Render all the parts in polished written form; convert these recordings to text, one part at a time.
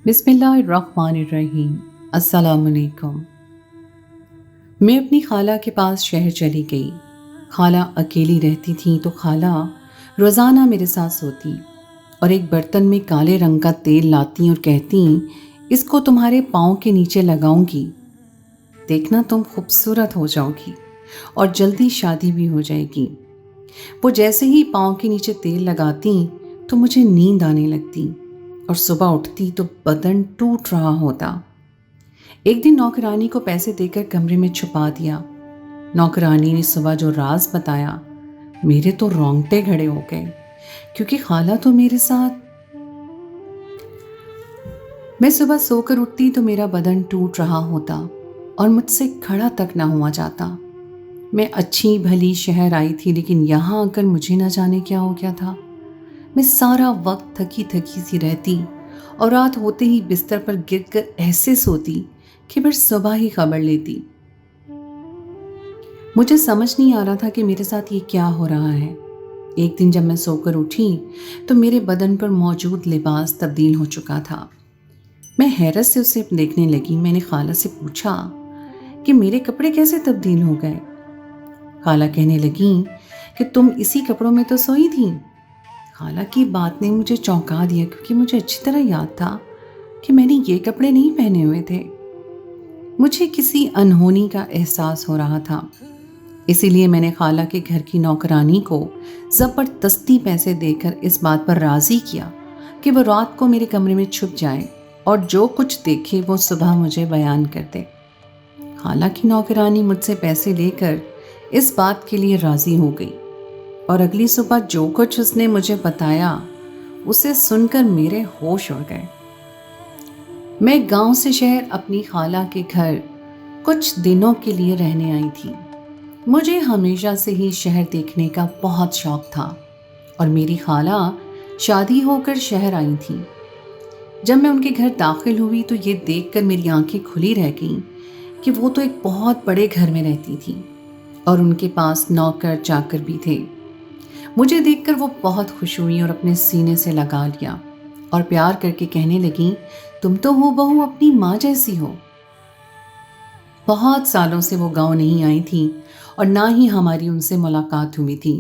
बिस्मिल्लाहिर्रहमानिर्रहीम। अस्सलाम वालेकुम। मैं अपनी खाला के पास शहर चली गई। खाला अकेली रहती थी तो खाला रोज़ाना मेरे साथ सोती और एक बर्तन में काले रंग का तेल लाती और कहती, इसको तुम्हारे पाँव के नीचे लगाऊंगी, देखना तुम खूबसूरत हो जाओगी और जल्दी शादी भी हो जाएगी। वो जैसे ही पाँव के नीचे तेल लगाती तो मुझे नींद आने लगती और सुबह उठती तो बदन टूट रहा होता। एक दिन नौकरानी को पैसे देकर कमरे में छुपा दिया। नौकरानी ने सुबह जो राज बताया, मेरे तो रोंगटे खड़े हो गए, क्योंकि खाला तो मेरे साथ। मैं सुबह सोकर उठती तो मेरा बदन टूट रहा होता और मुझसे खड़ा तक ना हुआ जाता। मैं अच्छी भली शहर आई थी, लेकिन यहाँ आकर मुझे न जाने क्या हो गया था। मैं सारा वक्त थकी थकी सी रहती और रात होते ही बिस्तर पर गिरकर ऐसे सोती कि बस सुबह ही खबर लेती। मुझे समझ नहीं आ रहा था कि मेरे साथ ये क्या हो रहा है। एक दिन जब मैं सोकर उठी तो मेरे बदन पर मौजूद लिबास तब्दील हो चुका था। मैं हैरत से उसे देखने लगी। मैंने खाला से पूछा कि मेरे कपड़े कैसे तब्दील हो गए। खाला कहने लगी कि तुम इसी कपड़ों में तो सोई थी। खाला की बात ने मुझे चौंका दिया, क्योंकि मुझे अच्छी तरह याद था कि मैंने ये कपड़े नहीं पहने हुए थे। मुझे किसी अनहोनी का एहसास हो रहा था, इसीलिए मैंने खाला के घर की नौकरानी को ज़बरदस्ती पैसे देकर इस बात पर राज़ी किया कि वो रात को मेरे कमरे में छुप जाए और जो कुछ देखे वो सुबह मुझे बयान कर दे। खाला की नौकरानी मुझसे पैसे लेकर इस बात के लिए राज़ी हो गई और अगली सुबह जो कुछ उसने मुझे बताया उसे सुनकर मेरे होश उड़ गए। मैं गांव से शहर अपनी खाला के घर कुछ दिनों के लिए रहने आई थी। मुझे हमेशा से ही शहर देखने का बहुत शौक था और मेरी खाला शादी होकर शहर आई थी। जब मैं उनके घर दाखिल हुई तो ये देखकर मेरी आंखें खुली रह गईं कि वो तो एक बहुत बड़े घर में रहती थी और उनके पास नौकर चाकर भी थे। मुझे देखकर वो बहुत खुश हुई और अपने सीने से लगा लिया और प्यार करके कहने लगी, तुम तो हूबहू अपनी माँ जैसी हो। बहुत सालों से वो गांव नहीं आई थी और ना ही हमारी उनसे मुलाकात हुई थी।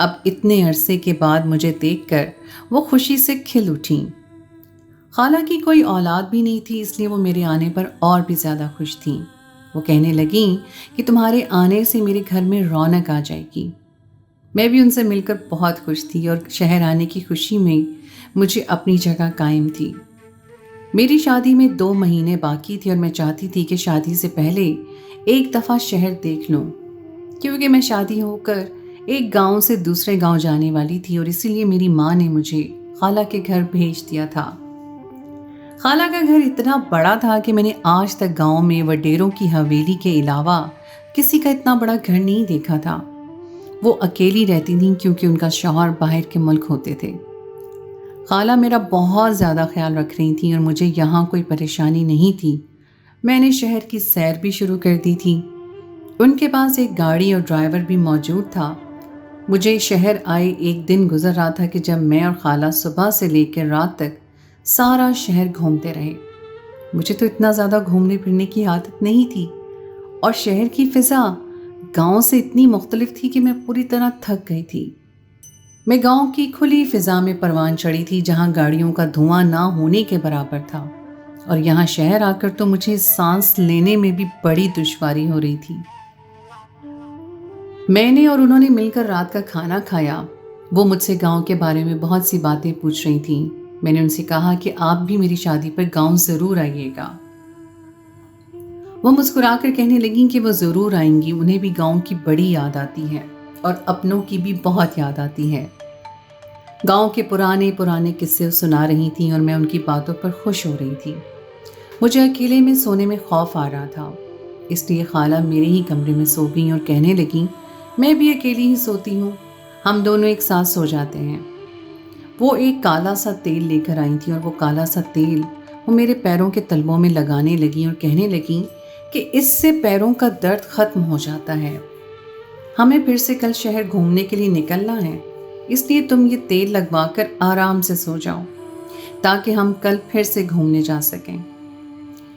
अब इतने अरसे के बाद मुझे देखकर वो खुशी से खिल उठी। खाला की कोई औलाद भी नहीं थी, इसलिए वो मेरे आने पर और भी ज़्यादा खुश थी। वो कहने लगी कि तुम्हारे आने से मेरे घर में रौनक आ जाएगी। मैं भी उनसे मिलकर बहुत खुश थी और शहर आने की खुशी में मुझे अपनी जगह कायम थी। मेरी शादी में 2 महीने बाकी थी और मैं चाहती थी कि शादी से पहले एक दफ़ा शहर देख लूं, क्योंकि मैं शादी होकर एक गांव से दूसरे गांव जाने वाली थी और इसीलिए मेरी माँ ने मुझे खाला के घर भेज दिया था। खाला का घर इतना बड़ा था कि मैंने आज तक गांव में वडेरों की हवेली के अलावा किसी का इतना बड़ा घर नहीं देखा था। वो अकेली रहती थीं क्योंकि उनका शौहर बाहर के मुल्क होते थे। खाला मेरा बहुत ज़्यादा ख्याल रख रही थी और मुझे यहाँ कोई परेशानी नहीं थी। मैंने शहर की सैर भी शुरू कर दी थी। उनके पास एक गाड़ी और ड्राइवर भी मौजूद था। मुझे शहर आए एक दिन गुजर रहा था कि जब मैं और खाला सुबह से लेकर रात तक सारा शहर घूमते रहे। मुझे तो इतना ज़्यादा घूमने फिरने की आदत नहीं थी और शहर की फ़िज़ा गांव से इतनी मुख्तलिफ थी कि मैं पूरी तरह थक गई थी। मैं गांव की खुली फ़िज़ा में परवान चढ़ी थी, जहां गाड़ियों का धुआं ना होने के बराबर था, और यहाँ शहर आकर तो मुझे सांस लेने में भी बड़ी दुश्वारी हो रही थी। मैंने और उन्होंने मिलकर रात का खाना खाया। वो मुझसे गांव के बारे में बहुत सी बातें पूछ रही थीं। मैंने उनसे कहा कि आप भी मेरी शादी पर गांव ज़रूर आइएगा। वो मुस्कुराकर कहने लगी कि वो ज़रूर आएंगी। उन्हें भी गांव की बड़ी याद आती है और अपनों की भी बहुत याद आती है। गांव के पुराने पुराने किस्से सुना रही थी और मैं उनकी बातों पर खुश हो रही थी। मुझे अकेले में सोने में खौफ आ रहा था, इसलिए खाला मेरे ही कमरे में सो गई और कहने लगी, मैं भी अकेली ही सोती हूँ, हम दोनों एक साथ सो जाते हैं। वो एक काला सा तेल लेकर आई थी और वो काला सा तेल वो मेरे पैरों के तलवों में लगाने लगी और कहने लगी कि इससे पैरों का दर्द खत्म हो जाता है। हमें फिर से कल शहर घूमने के लिए निकलना है, इसलिए तुम ये तेल लगवाकर आराम से सो जाओ। ताकि हम कल फिर से घूमने जा सकें।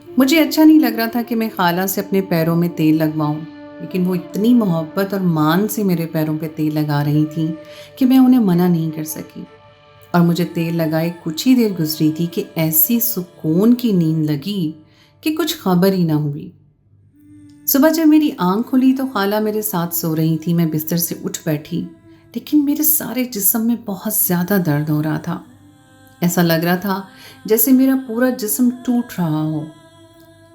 मुझे अच्छा नहीं लग रहा था कि मैं खाला से अपने पैरों में तेल लगवाऊं, लेकिन वो इतनी मोहब्बत और मान से मेरे पैरों पे तेल लगा रही थी कि मैं उन्हें मना नहीं कर सकी। और मुझे तेल लगाए कुछ ही देर गुजरी थी कि ऐसी सुकून की नींद लगी कि कुछ खबर ही ना हुई। सुबह जब मेरी आंख खुली तो खाला मेरे साथ सो रही थी। मैं बिस्तर से उठ बैठी, लेकिन मेरे सारे जिस्म में बहुत ज़्यादा दर्द हो रहा था। ऐसा लग रहा था जैसे मेरा पूरा जिस्म टूट रहा हो।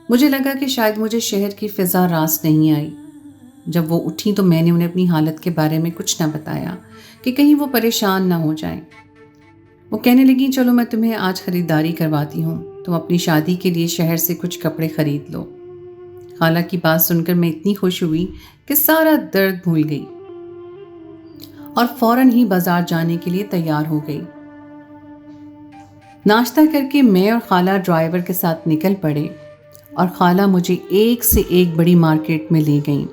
मुझे लगा कि शायद मुझे शहर की फ़िज़ा रास नहीं आई। जब वो उठी तो मैंने उन्हें अपनी हालत के बारे में कुछ ना बताया कि कहीं वो परेशान ना हो जाएं। वो कहने लगी, चलो मैं तुम्हें आज ख़रीदारी करवाती हूँ, तुम अपनी शादी के लिए शहर से कुछ कपड़े ख़रीद लो। खाला की बात सुनकर मैं इतनी खुश हुई कि सारा दर्द भूल गई और फौरन ही बाजार जाने के लिए तैयार हो गई। नाश्ता करके मैं और खाला ड्राइवर के साथ निकल पड़े और खाला मुझे एक से एक बड़ी मार्केट में ले गई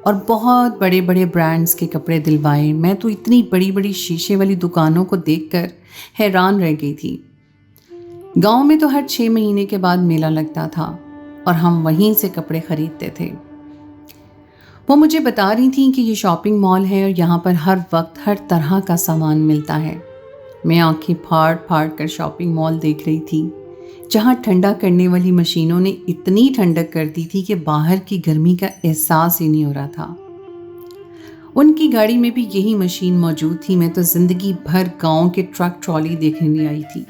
और बहुत बड़े बड़े ब्रांड्स के कपड़े दिलवाए। मैं तो इतनी बड़ी बड़ी शीशे वाली दुकानों को देखकर हैरान रह गई थी। गांव में तो हर 6 महीने के बाद मेला लगता था और हम वहीं से कपड़े खरीदते थे। वो मुझे बता रही थी कि ये शॉपिंग मॉल है और यहाँ पर हर वक्त हर तरह का सामान मिलता है। मैं आंखें फाड़ फाड़ कर शॉपिंग मॉल देख रही थी, जहाँ ठंडा करने वाली मशीनों ने इतनी ठंडक कर दी थी कि बाहर की गर्मी का एहसास ही नहीं हो रहा था। उनकी गाड़ी में भी यही मशीन मौजूद थी। मैं तो जिंदगी भर गांव के ट्रक ट्रॉली देखने आई थी।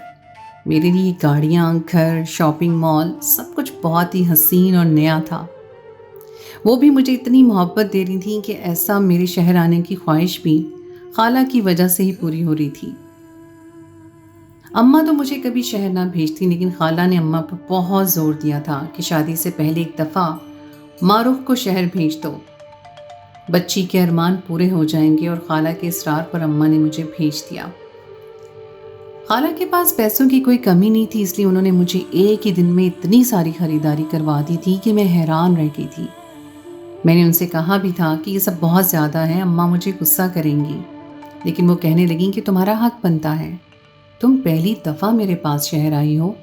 मेरे लिए गाड़ियाँ, घर, शॉपिंग मॉल सब कुछ बहुत ही हसीन और नया था। वो भी मुझे इतनी मोहब्बत दे रही थी कि ऐसा मेरे शहर आने की ख्वाहिश भी खाला की वजह से ही पूरी हो रही थी। अम्मा तो मुझे कभी शहर ना भेजती, लेकिन खाला ने अम्मा पर बहुत जोर दिया था कि शादी से पहले एक दफ़ा मारूफ को शहर भेज दो, बच्ची के अरमान पूरे हो जाएंगे। और खाला के इसरार पर अम्मा ने मुझे भेज दिया। खाला के पास पैसों की कोई कमी नहीं थी, इसलिए उन्होंने मुझे एक ही दिन में इतनी सारी खरीदारी करवा दी थी कि मैं हैरान रह गई थी। मैंने उनसे कहा भी था कि ये सब बहुत ज़्यादा है, अम्मा मुझे गुस्सा करेंगी, लेकिन वो कहने लगी कि तुम्हारा हक बनता है, तुम पहली दफ़ा मेरे पास शहर आई हो,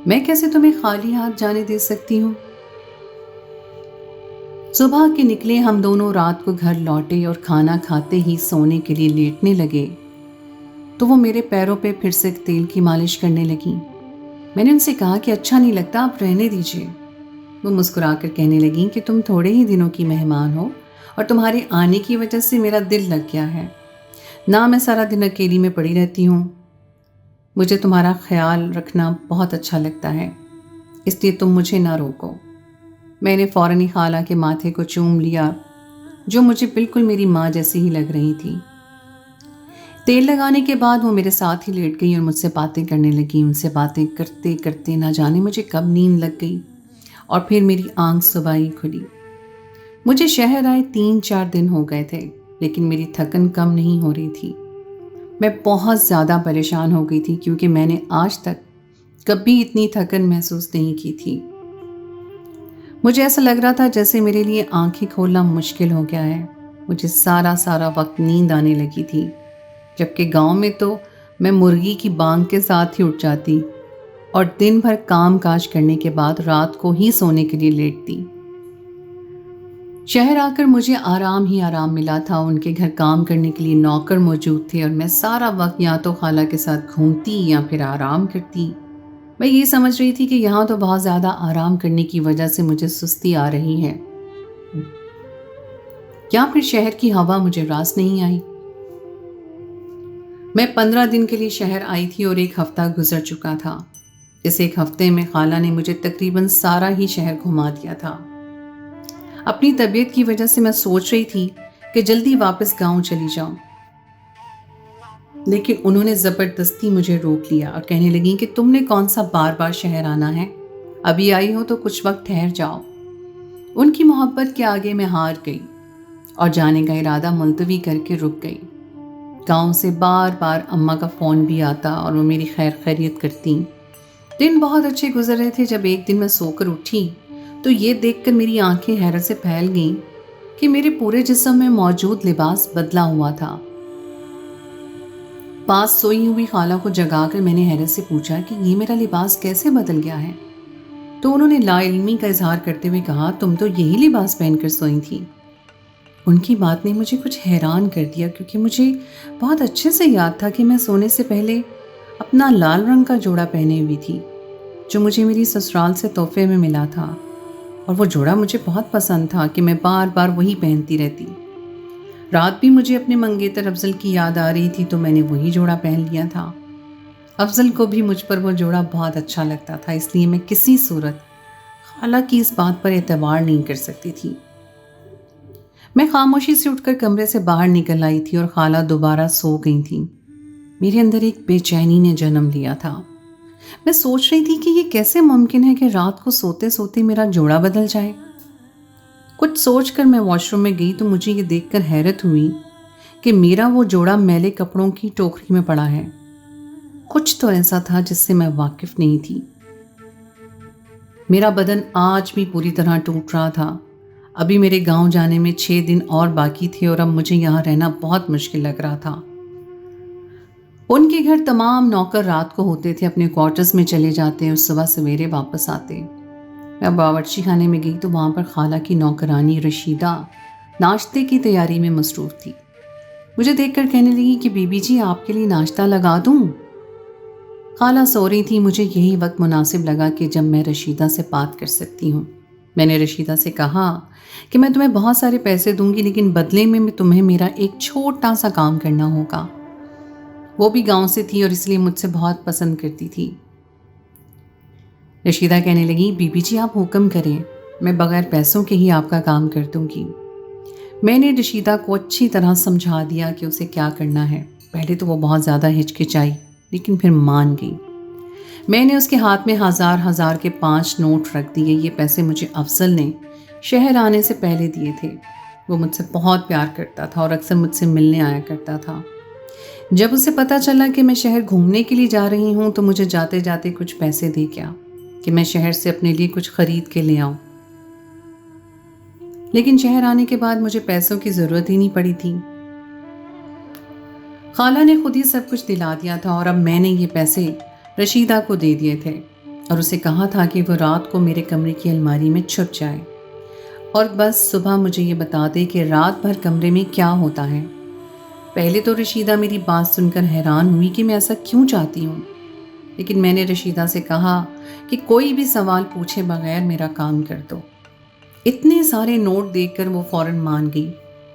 मैं कैसे तुम्हें खाली हाथ जाने दे सकती हूँ। सुबह के निकले हम दोनों रात को घर लौटे और खाना खाते ही सोने के लिए लेटने लगे तो वो मेरे पैरों पे फिर से तेल की मालिश करने लगी। मैंने उनसे कहा कि अच्छा नहीं लगता, आप रहने दीजिए। वो मुस्कुराकर कहने लगी कि तुम थोड़े ही दिनों की मेहमान हो और तुम्हारे आने की वजह से मेरा दिल लग गया है ना, मैं सारा दिन अकेली में पड़ी रहती हूँ। मुझे तुम्हारा ख्याल रखना बहुत अच्छा लगता है, इसलिए तुम मुझे ना रोको। मैंने फ़ौरन ही खाला के माथे को चूम लिया, जो मुझे बिल्कुल मेरी माँ जैसी ही लग रही थी। तेल लगाने के बाद वो मेरे साथ ही लेट गई और मुझसे बातें करने लगी। उनसे बातें करते करते ना जाने मुझे कब नींद लग गई और फिर मेरी आंख सुबह ही खुली। मुझे शहर आए 3-4 दिन हो गए थे, लेकिन मेरी थकन कम नहीं हो रही थी। मैं बहुत ज़्यादा परेशान हो गई थी क्योंकि मैंने आज तक कभी इतनी थकन महसूस नहीं की थी। मुझे ऐसा लग रहा था जैसे मेरे लिए आंखें खोलना मुश्किल हो गया है। मुझे सारा वक्त नींद आने लगी थी, जबकि गांव में तो मैं मुर्गी की बांग के साथ ही उठ जाती और दिन भर काम काज करने के बाद रात को ही सोने के लिए लेटती। शहर आकर मुझे आराम ही आराम मिला था। उनके घर काम करने के लिए नौकर मौजूद थे और मैं सारा वक्त या तो खाला के साथ घूमती या फिर आराम करती। मैं ये समझ रही थी कि यहाँ तो बहुत ज़्यादा आराम करने की वजह से मुझे सुस्ती आ रही है, या फिर शहर की हवा मुझे रास नहीं आई। मैं 15 दिन के लिए शहर आई थी और 1 हफ्ता गुजर चुका था। इस 1 हफ्ते में खाला ने मुझे तकरीबन सारा ही शहर घुमा दिया था। अपनी तबीयत की वजह से मैं सोच रही थी कि जल्दी वापस गांव चली जाऊं, लेकिन उन्होंने ज़बरदस्ती मुझे रोक लिया और कहने लगी कि तुमने कौन सा बार बार शहर आना है, अभी आई हो तो कुछ वक्त ठहर जाओ। उनकी मोहब्बत के आगे मैं हार गई और जाने का इरादा मुलतवी करके रुक गई। गांव से बार बार अम्मा का फ़ोन भी आता और वो मेरी खैर खैरियत करती। दिन बहुत अच्छे गुजर रहे थे जब एक दिन मैं सोकर उठी तो ये देखकर मेरी आंखें हैरत से फैल गईं कि मेरे पूरे जिस्म में मौजूद लिबास बदला हुआ था। पास सोई हुई खाला को जगाकर मैंने हैरत से पूछा कि ये मेरा लिबास कैसे बदल गया है। तो उन्होंने लाइल्मी का इजहार करते हुए कहा, तुम तो यही लिबास पहनकर सोई थी। उनकी बात ने मुझे कुछ हैरान कर दिया, क्योंकि मुझे बहुत अच्छे से याद था कि मैं सोने से पहले अपना लाल रंग का जोड़ा पहने हुई थी, जो मुझे मेरी ससुराल से तोहफे में मिला था। और वो जोड़ा मुझे बहुत पसंद था कि मैं बार बार वही पहनती रहती। रात भी मुझे अपने मंगेतर अफजल की याद आ रही थी, तो मैंने वही जोड़ा पहन लिया था। अफजल को भी मुझ पर वो जोड़ा बहुत अच्छा लगता था, इसलिए मैं किसी सूरत हालांकि इस बात पर एतबार नहीं कर सकती थी। मैं खामोशी से उठकर कमरे से बाहर निकल आई थी और खाला दोबारा सो गई थी। मेरे अंदर एक बेचैनी ने जन्म लिया था। मैं सोच रही थी कि ये कैसे मुमकिन है कि रात को सोते सोते मेरा जोड़ा बदल जाए। कुछ सोचकर मैं वॉशरूम में गई तो मुझे ये देखकर हैरत हुई कि मेरा वो जोड़ा मैले कपड़ों की टोकरी में पड़ा है। कुछ तो ऐसा था जिससे मैं वाकिफ नहीं थी। मेरा बदन आज भी पूरी तरह टूट रहा था। अभी मेरे गांव जाने में 6 दिन और बाकी थे और अब मुझे यहाँ रहना बहुत मुश्किल लग रहा था। उनके घर तमाम नौकर रात को होते थे, अपने क्वार्टर्स में चले जाते और सुबह सवेरे वापस आते। मैं बावर्ची खाने में गई तो वहाँ पर खाला की नौकरानी रशीदा नाश्ते की तैयारी में मसरूफ़ थी। मुझे देखकर कहने लगी कि बीबी जी, आपके लिए नाश्ता लगा दूँ? खाला सो रही थी। मुझे यही वक्त मुनासिब लगा कि जब मैं रशीदा से बात कर सकती हूँ। मैंने रशीदा से कहा कि मैं तुम्हें बहुत सारे पैसे दूंगी, लेकिन बदले में तुम्हें मेरा एक छोटा सा काम करना होगा। वो भी गांव से थी और इसलिए मुझसे बहुत पसंद करती थी। रशीदा कहने लगी, बीबी जी आप हुक्म करें, मैं बगैर पैसों के ही आपका काम कर दूंगी। मैंने रशीदा को अच्छी तरह समझा दिया कि उसे क्या करना है। पहले तो वो बहुत ज़्यादा हिचकिचाई, लेकिन फिर मान गई। मैंने उसके हाथ में हजार के 5 नोट रख दिए। ये पैसे मुझे अफजल ने शहर आने से पहले दिए थे। वो मुझसे बहुत प्यार करता था और अक्सर मुझसे मिलने आया करता था। जब उसे पता चला कि मैं शहर घूमने के लिए जा रही हूँ तो मुझे जाते जाते कुछ पैसे दे गया कि मैं शहर से अपने लिए कुछ खरीद के ले आऊँ। लेकिन शहर आने के बाद मुझे पैसों की ज़रूरत ही नहीं पड़ी थी। खाला ने खुद ही सब कुछ दिला दिया था और अब मैंने ये पैसे रशीदा को दे दिए थे और उसे कहा था कि वो रात को मेरे कमरे की अलमारी में छुप जाए और बस सुबह मुझे ये बता दे कि रात भर कमरे में क्या होता है। पहले तो रशीदा मेरी बात सुनकर हैरान हुई कि मैं ऐसा क्यों चाहती हूँ, लेकिन मैंने रशीदा से कहा कि कोई भी सवाल पूछे बगैर मेरा काम कर दो। इतने सारे नोट देखकर वो फौरन मान गई।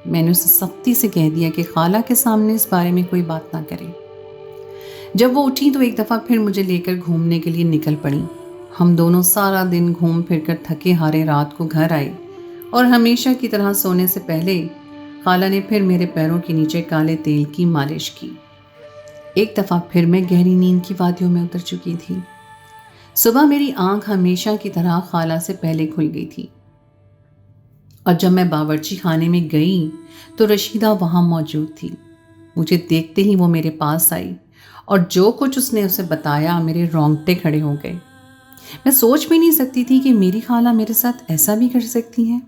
मैंने उसे सख्ती से कह दिया कि खाला के सामने इस बारे में कोई बात ना करे। जब वो उठी तो एक दफ़ा फिर मुझे लेकर घूमने के लिए निकल पड़ी। हम दोनों सारा दिन घूम फिर कर थके हारे रात को घर आए और हमेशा की तरह सोने से पहले खाला ने फिर मेरे पैरों के नीचे काले तेल की मालिश की। एक दफ़ा फिर मैं गहरी नींद की वादियों में उतर चुकी थी। सुबह मेरी आंख हमेशा की तरह खाला से पहले खुल गई थी और जब मैं बावर्ची खाने में गई तो रशीदा वहाँ मौजूद थी। मुझे देखते ही वो मेरे पास आई और जो कुछ उसने उसे बताया मेरे रोंगटे खड़े हो गए। मैं सोच भी नहीं सकती थी कि मेरी खाला मेरे साथ ऐसा भी कर सकती है।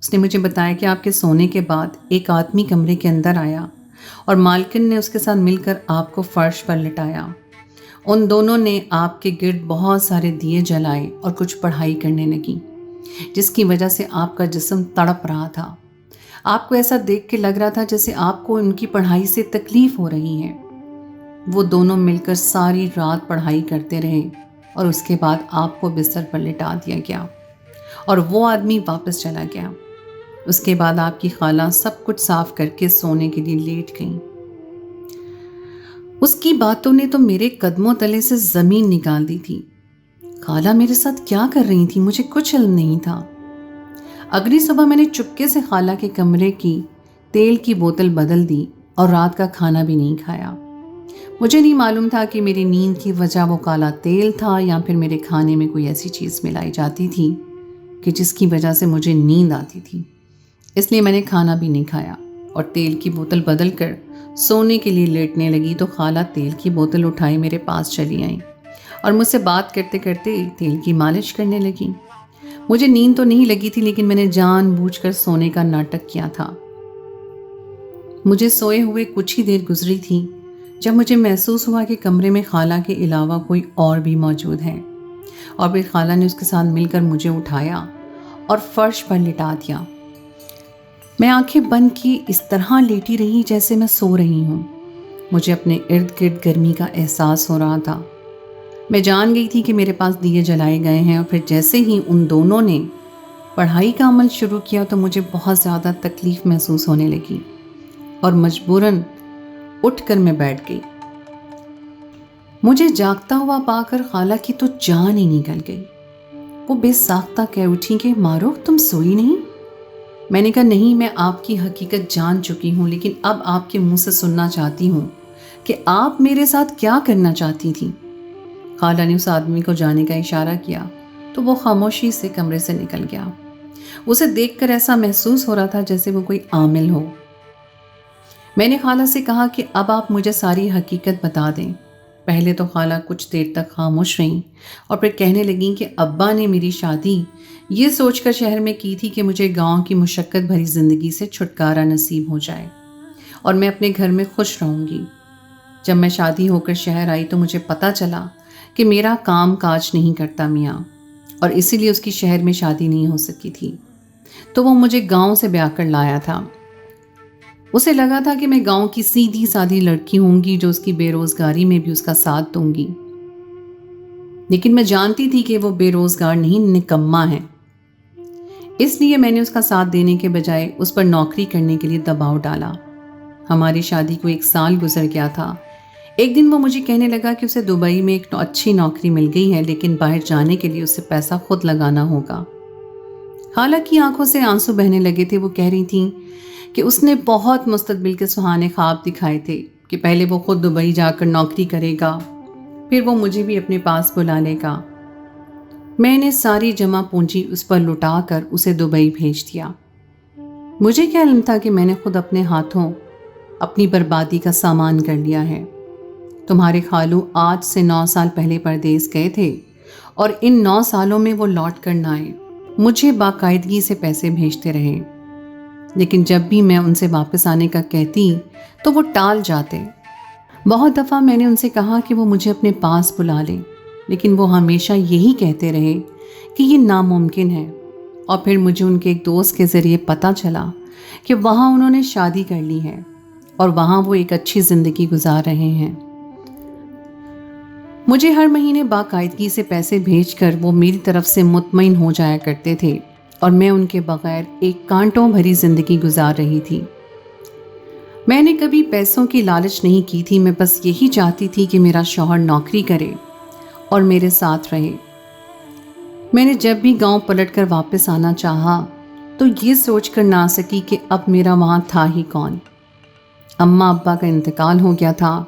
उसने मुझे बताया कि आपके सोने के बाद एक आदमी कमरे के अंदर आया और मालकिन ने उसके साथ मिलकर आपको फर्श पर लिटाया। उन दोनों ने आपके गिर्द बहुत सारे दिए जलाए और कुछ पढ़ाई करने लगी, जिसकी वजह से आपका जिस्म तड़प रहा था। आपको ऐसा देख के लग रहा था जैसे आपको उनकी पढ़ाई से तकलीफ हो रही है। वो दोनों मिलकर सारी रात पढ़ाई करते रहे और उसके बाद आपको बिस्तर पर लिटा दिया गया और वो आदमी वापस चला गया। उसके बाद आपकी खाला सब कुछ साफ करके सोने के लिए लेट गई। उसकी बातों ने तो मेरे कदमों तले से जमीन निकाल दी थी। खाला मेरे साथ क्या कर रही थी मुझे कुछ इल्म नहीं था। अगली सुबह मैंने चुपके से खाला के कमरे की तेल की बोतल बदल दी और रात का खाना भी नहीं खाया। मुझे नहीं मालूम था कि मेरी नींद की वजह वो काला तेल था या फिर मेरे खाने में कोई ऐसी चीज़ मिलाई जाती थी कि जिसकी वजह से मुझे नींद आती थी। इसलिए मैंने खाना भी नहीं खाया और तेल की बोतल बदल कर सोने के लिए लेटने लगी तो खाला तेल की बोतल उठाई मेरे पास चली आई और मुझसे बात करते करते तेल की मालिश करने लगी। मुझे नींद तो नहीं लगी थी, लेकिन मैंने जानबूझकर सोने का नाटक किया था। मुझे सोए हुए कुछ ही देर गुजरी थी جب مجھے محسوس ہوا کہ کمرے میں خالہ کے علاوہ کوئی اور بھی موجود ہے، اور پھر خالہ نے اس کے ساتھ مل کر مجھے اٹھایا اور فرش پر لٹا دیا۔ میں آنکھیں بند کی اس طرح لیٹی رہی جیسے میں سو رہی ہوں۔ مجھے اپنے ارد گرد گرمی کا احساس ہو رہا تھا۔ میں جان گئی تھی کہ میرے پاس دیے جلائے گئے ہیں، اور پھر جیسے ہی ان دونوں نے پڑھائی کا عمل شروع کیا تو مجھے بہت زیادہ تکلیف محسوس ہونے لگی، اور مجبوراً اٹھ کر میں بیٹھ گئی۔ مجھے جاگتا ہوا پا کر خالہ کی تو جان ہی نکل گئی۔ وہ بے ساختہ کہہ اٹھی کہ معروف تم سوئی نہیں؟ میں نے کہا نہیں، میں آپ کی حقیقت جان چکی ہوں، لیکن اب آپ کے منہ سے سننا چاہتی ہوں کہ آپ میرے ساتھ کیا کرنا چاہتی تھیں۔ خالہ نے اس آدمی کو جانے کا اشارہ کیا تو وہ خاموشی سے کمرے سے نکل گیا۔ اسے دیکھ کر ایسا محسوس ہو رہا تھا جیسے وہ کوئی عامل ہو۔ میں نے خالہ سے کہا کہ اب آپ مجھے ساری حقیقت بتا دیں۔ پہلے تو خالہ کچھ دیر تک خاموش رہیں، اور پھر کہنے لگیں کہ ابا نے میری شادی یہ سوچ کر شہر میں کی تھی کہ مجھے گاؤں کی مشقت بھری زندگی سے چھٹکارا نصیب ہو جائے اور میں اپنے گھر میں خوش رہوں گی۔ جب میں شادی ہو کر شہر آئی تو مجھے پتہ چلا کہ میرا کام کاج نہیں کرتا میاں، اور اسی لیے اس کی شہر میں شادی نہیں ہو سکی تھی، تو وہ مجھے گاؤں سے بیاہ کر لایا تھا۔ اسے لگا تھا کہ میں گاؤں کی سیدھی سادھی لڑکی ہوں گی جو اس کی بے روزگاری میں بھی اس کا ساتھ دوں گی، لیکن میں جانتی تھی کہ وہ بے روزگار نہیں، نکما ہے۔ اس لیے میں نے اس کا ساتھ دینے کے بجائے اس پر نوکری کرنے کے لیے دباؤ ڈالا۔ ہماری شادی کو 1 سال گزر گیا تھا۔ ایک دن وہ مجھے کہنے لگا کہ اسے دبئی میں ایک اچھی نوکری مل گئی ہے، لیکن باہر جانے کے لیے اسے پیسہ خود لگانا ہوگا۔ خالہ کی آنکھوں سے آنسو بہنے لگے تھے۔ وہ کہہ رہی تھیں کہ اس نے بہت مستقبل کے سہانے خواب دکھائے تھے کہ پہلے وہ خود دبئی جا کر نوکری کرے گا، پھر وہ مجھے بھی اپنے پاس بلا لے گا۔ میں نے ساری جمع پونجی اس پر لٹا کر اسے دبئی بھیج دیا۔ مجھے کیا علم تھا کہ میں نے خود اپنے ہاتھوں اپنی بربادی کا سامان کر لیا ہے۔ تمہارے خالو آج سے 9 سال پہلے پردیس گئے تھے، اور ان 9 سالوں میں وہ لوٹ کر نہ آئے۔ مجھے باقاعدگی سے پیسے بھیجتے رہے، لیکن جب بھی میں ان سے واپس آنے کا کہتی تو وہ ٹال جاتے۔ بہت دفعہ میں نے ان سے کہا کہ وہ مجھے اپنے پاس بلا لیں، لیکن وہ ہمیشہ یہی کہتے رہے کہ یہ ناممکن ہے۔ اور پھر مجھے ان کے ایک دوست کے ذریعے پتہ چلا کہ وہاں انہوں نے شادی کر لی ہے، اور وہاں وہ ایک اچھی زندگی گزار رہے ہیں۔ مجھے ہر مہینے باقاعدگی سے پیسے بھیج کر وہ میری طرف سے مطمئن ہو جایا کرتے تھے، اور میں ان کے بغیر ایک کانٹوں بھری زندگی گزار رہی تھی۔ میں نے کبھی پیسوں کی لالچ نہیں کی تھی، میں بس یہی چاہتی تھی کہ میرا شوہر نوکری کرے اور میرے ساتھ رہے۔ میں نے جب بھی گاؤں پلٹ کر واپس آنا چاہا تو یہ سوچ کر نہ آ سکی کہ اب میرا وہاں تھا ہی کون۔ اماں ابا کا انتقال ہو گیا تھا،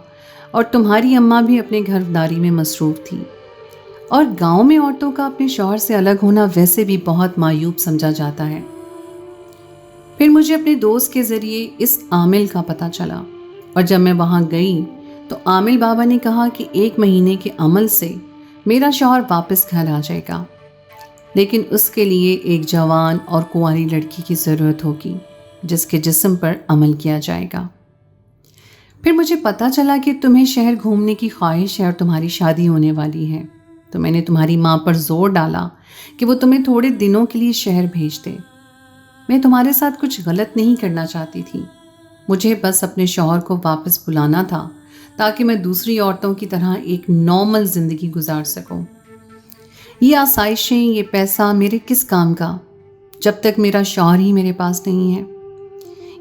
اور تمہاری اماں بھی اپنے گھرداری میں مصروف تھی، اور گاؤں میں عورتوں کا اپنے شوہر سے الگ ہونا ویسے بھی بہت معیوب سمجھا جاتا ہے۔ پھر مجھے اپنے دوست کے ذریعے اس عامل کا پتہ چلا، اور جب میں وہاں گئی تو عامل بابا نے کہا کہ 1 مہینے کے عمل سے میرا شوہر واپس گھر آ جائے گا، لیکن اس کے لیے ایک جوان اور کنواری لڑکی کی ضرورت ہوگی جس کے جسم پر عمل کیا جائے گا۔ پھر مجھے پتہ چلا کہ تمہیں شہر گھومنے کی خواہش ہے اور تمہاری شادی ہونے والی ہے، تو میں نے تمہاری ماں پر زور ڈالا کہ وہ تمہیں تھوڑے دنوں کے لیے شہر بھیج دے۔ میں تمہارے ساتھ کچھ غلط نہیں کرنا چاہتی تھی، مجھے بس اپنے شوہر کو واپس بلانا تھا تاکہ میں دوسری عورتوں کی طرح ایک نارمل زندگی گزار سکوں۔ یہ آسائشیں، یہ پیسہ میرے کس کام کا جب تک میرا شوہر ہی میرے پاس نہیں ہے؟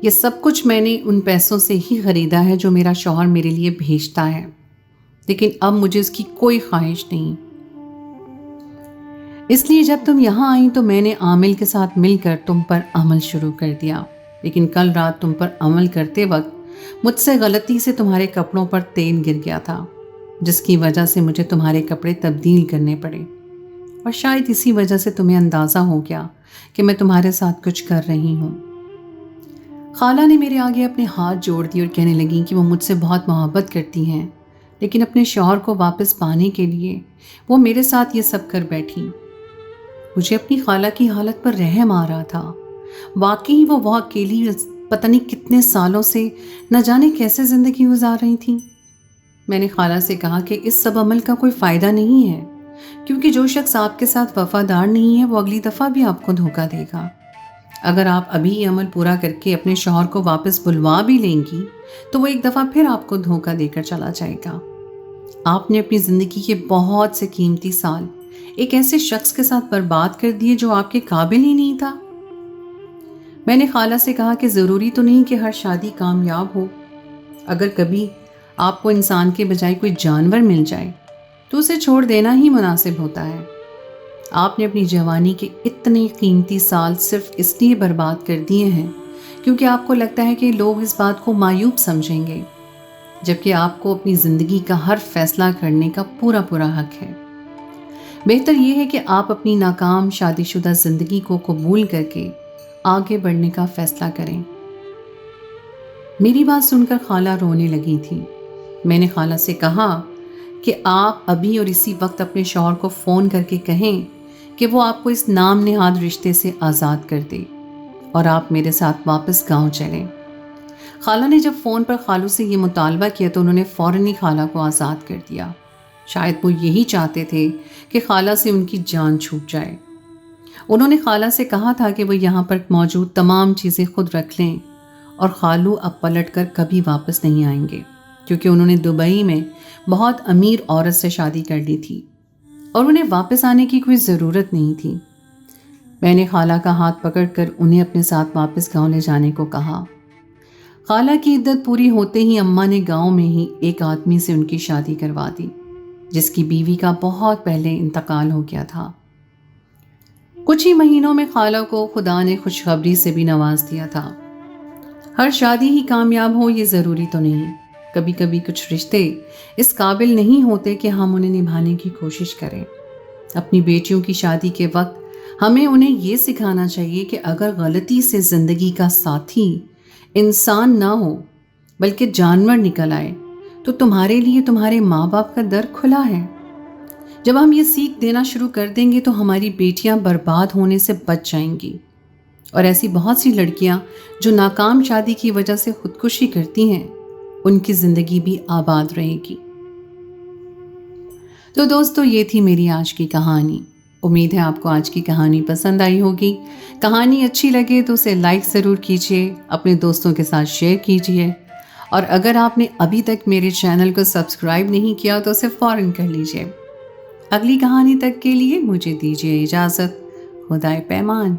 یہ سب کچھ میں نے ان پیسوں سے ہی خریدا ہے جو میرا شوہر میرے لیے بھیجتا ہے، لیکن اب مجھے اس کی کوئی خواہش نہیں۔ اس لیے جب تم یہاں آئیں تو میں نے عامل کے ساتھ مل کر تم پر عمل شروع کر دیا، لیکن کل رات تم پر عمل کرتے وقت مجھ سے غلطی سے تمہارے کپڑوں پر تیل گر گیا تھا، جس کی وجہ سے مجھے تمہارے کپڑے تبدیل کرنے پڑے، اور شاید اسی وجہ سے تمہیں اندازہ ہو گیا کہ میں تمہارے ساتھ کچھ کر رہی ہوں۔ خالہ نے میرے آگے اپنے ہاتھ جوڑ دیے اور کہنے لگیں کہ وہ مجھ سے بہت محبت کرتی ہیں، لیکن اپنے شوہر کو واپس پانے کے لیے وہ میرے ساتھ یہ سب کر بیٹھی۔ مجھے اپنی خالہ کی حالت پر رحم آ رہا تھا۔ واقعی وہ اکیلی پتہ نہیں کتنے سالوں سے نہ جانے کیسے زندگی گزار رہی تھیں۔ میں نے خالہ سے کہا کہ اس سب عمل کا کوئی فائدہ نہیں ہے، کیونکہ جو شخص آپ کے ساتھ وفادار نہیں ہے وہ اگلی دفعہ بھی آپ کو دھوکہ دے گا۔ اگر آپ ابھی یہ عمل پورا کر کے اپنے شوہر کو واپس بلوا بھی لیں گی تو وہ ایک دفعہ پھر آپ کو دھوکہ دے کر چلا جائے گا۔ آپ نے اپنی زندگی کے بہت سے قیمتی سال ایک ایسے شخص کے ساتھ برباد کر دیے جو آپ کے قابل ہی نہیں تھا۔ میں نے خالہ سے کہا کہ ضروری تو نہیں کہ ہر شادی کامیاب ہو۔ اگر کبھی آپ کو انسان کے بجائے کوئی جانور مل جائے تو اسے چھوڑ دینا ہی مناسب ہوتا ہے۔ آپ نے اپنی جوانی کے اتنے قیمتی سال صرف اس لیے برباد کر دیے ہیں کیونکہ آپ کو لگتا ہے کہ لوگ اس بات کو معیوب سمجھیں گے، جبکہ آپ کو اپنی زندگی کا ہر فیصلہ کرنے کا پورا حق ہے۔ بہتر یہ ہے کہ آپ اپنی ناکام شادی شدہ زندگی کو قبول کر کے آگے بڑھنے کا فیصلہ کریں۔ میری بات سن کر خالہ رونے لگی تھی۔ میں نے خالہ سے کہا کہ آپ ابھی اور اسی وقت اپنے شوہر کو فون کر کے کہیں کہ وہ آپ کو اس نام نہاد رشتے سے آزاد کر دے اور آپ میرے ساتھ واپس گاؤں چلیں۔ خالہ نے جب فون پر خالو سے یہ مطالبہ کیا تو انہوں نے فوراً ہی خالہ کو آزاد کر دیا۔ شاید وہ یہی چاہتے تھے کہ خالہ سے ان کی جان چھوٹ جائے۔ انہوں نے خالہ سے کہا تھا کہ وہ یہاں پر موجود تمام چیزیں خود رکھ لیں اور خالو اب پلٹ کر کبھی واپس نہیں آئیں گے، کیونکہ انہوں نے دبئی میں بہت امیر عورت سے شادی کر لی تھی اور انہیں واپس آنے کی کوئی ضرورت نہیں تھی۔ میں نے خالہ کا ہاتھ پکڑ کر انہیں اپنے ساتھ واپس گاؤں لے جانے کو کہا۔ خالہ کی عدت پوری ہوتے ہی اماں نے گاؤں میں ہی ایک آدمی سے ان کی شادی کروا دی، جس کی بیوی کا بہت پہلے انتقال ہو گیا تھا۔ کچھ ہی مہینوں میں خالہ کو خدا نے خوشخبری سے بھی نواز دیا تھا۔ ہر شادی ہی کامیاب ہو یہ ضروری تو نہیں، کبھی کبھی کچھ رشتے اس قابل نہیں ہوتے کہ ہم انہیں نبھانے کی کوشش کریں۔ اپنی بیٹیوں کی شادی کے وقت ہمیں انہیں یہ سکھانا چاہیے کہ اگر غلطی سے زندگی کا ساتھی انسان نہ ہو بلکہ جانور نکل آئے تو تمہارے لیے تمہارے ماں باپ کا در کھلا ہے۔ جب ہم یہ سیکھ دینا شروع کر دیں گے تو ہماری بیٹیاں برباد ہونے سے بچ جائیں گی، اور ایسی بہت سی لڑکیاں جو ناکام شادی کی وجہ سے خودکشی کرتی ہیں ان کی زندگی بھی آباد رہے گی۔ تو دوستو، یہ تھی میری آج کی کہانی۔ امید ہے آپ کو آج کی کہانی پسند آئی ہوگی۔ کہانی اچھی لگے تو اسے لائک ضرور کیجیے، اپنے دوستوں کے ساتھ شیئر کیجیے، اور اگر آپ نے ابھی تک میرے چینل کو سبسکرائب نہیں کیا تو اسے فوراً کر لیجیے۔ اگلی کہانی تک کے لیے مجھے دیجیے اجازت۔ خدائے پیمان۔